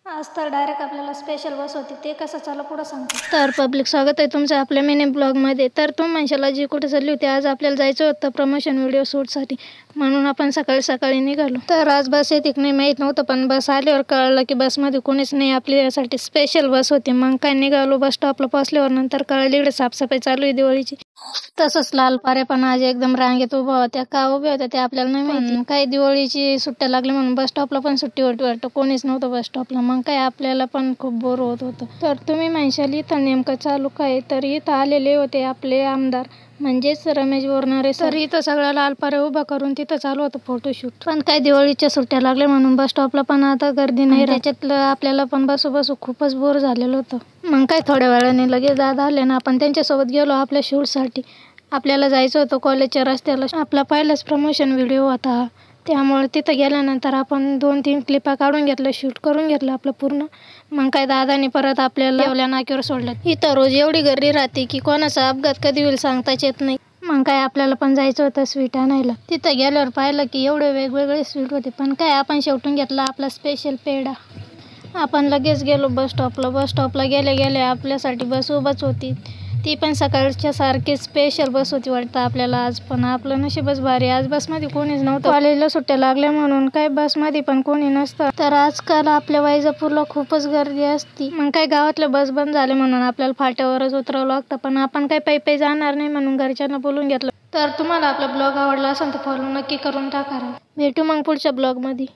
आज तर डायरेक्ट आपल्याला स्पेशल बस होती, ते कसं चालू पुढं सांगते. तर पब्लिक स्वागत आहे तुमचं आपल्या मिनी ब्लॉगमध्ये. तर तुम्ही म्हणशाला जी कुठे चालली होती, आज आपल्याला जायचं होतं प्रमोशन व्हिडिओ शूटसाठी, म्हणून आपण सकाळी सकाळी निघालो. तर आज बस येते की नाही माहीत नव्हतं, पण बस आल्यावर कळलं की बसमध्ये कोणीच नाही, आपल्यासाठी स्पेशल बस होती. मग काय निघालो, बस स्टॉपला पोहोचल्यावर नंतर कळलं इकडे साफसफाई चालू आहे दिवाळीची. तसंच लाल पाऱ्या पण आज एकदम रांगेत उभा होत्या. का उभ्या होत्या ते आपल्याला नाही माहिती. काही दिवाळीची सुट्ट्या लागल्या म्हणून बस स्टॉपला पण सुट्टी होती वाटतं, कोणीच नव्हतं बस स्टॉपला. मग काय आपल्याला पण खूप बोर होत होतं. तर तुम्ही म्हणशाल इथं नेमकं चालू काय, तर इथं आलेले होते आपले आमदार म्हणजेच रमेश बोरनारे सर. तर इथं सगळ्या लाल पाऱ्या उभा करून तिथं चालू होतं फोटोशूट. पण काय दिवाळीच्या सुट्ट्या लागल्या म्हणून बस स्टॉपला पण आता गर्दी नाही. त्याच्यातलं आपल्याला पण बसू बसू खूपच बोर झालेलं होतं. मग काय थोड्या वेळाने लगेच दादा आले ना, आपण त्यांच्यासोबत गेलो आपल्या शूटसाठी. आपल्याला जायचं होतं कॉलेजच्या रस्त्याला. आपला पहिलाच प्रमोशन व्हिडिओ होता हा, त्यामुळे तिथं गेल्यानंतर आपण 2-3 क्लिपा काढून घेतलं, शूट करून घेतलं आपलं पूर्ण. मग काय दादानी परत आपल्याला येवल्या नाक्यावर सोडलं. इथं रोज एवढी गर्दी राहते की कोणाचा अपघात कधी होईल सांगताच येत नाही. मग काय आपल्याला पण जायचं होतं स्वीट आणायला. तिथं गेल्यावर पाहिलं की एवढे वेगवेगळे स्वीट होते, पण काय आपण शेवटून घेतला आपला स्पेशल पेढा. आपण लगेच गेलो बस स्टॉपला. बस स्टॉपला गेल्या गेल्या आपल्यासाठी बस उभाच होती, ती पण सकाळच्या सारखी स्पेशल बस होती वाटतं आपल्याला आज. पण आपलं नशीबच भारी, आज बसमध्ये कोणीच नव्हतं. कॉलेजला सुट्ट्या लागल्या म्हणून काय बसमध्ये पण कोणी नसतं. तर आजकाल आपल्या वैजापूरला खूपच गर्दी असती. मग काय गावातले बस बंद झाले म्हणून आपल्याला फाट्यावरच उतरावं लागतं, पण आपण काय पायी जाणार नाही म्हणून घरच्यांना बोलून घेतलं. तर तुम्हाला आपला ब्लॉग आवडला असेल तर फॉलो नक्की करून टाका. भेटू मग पुढच्या ब्लॉगमध्ये.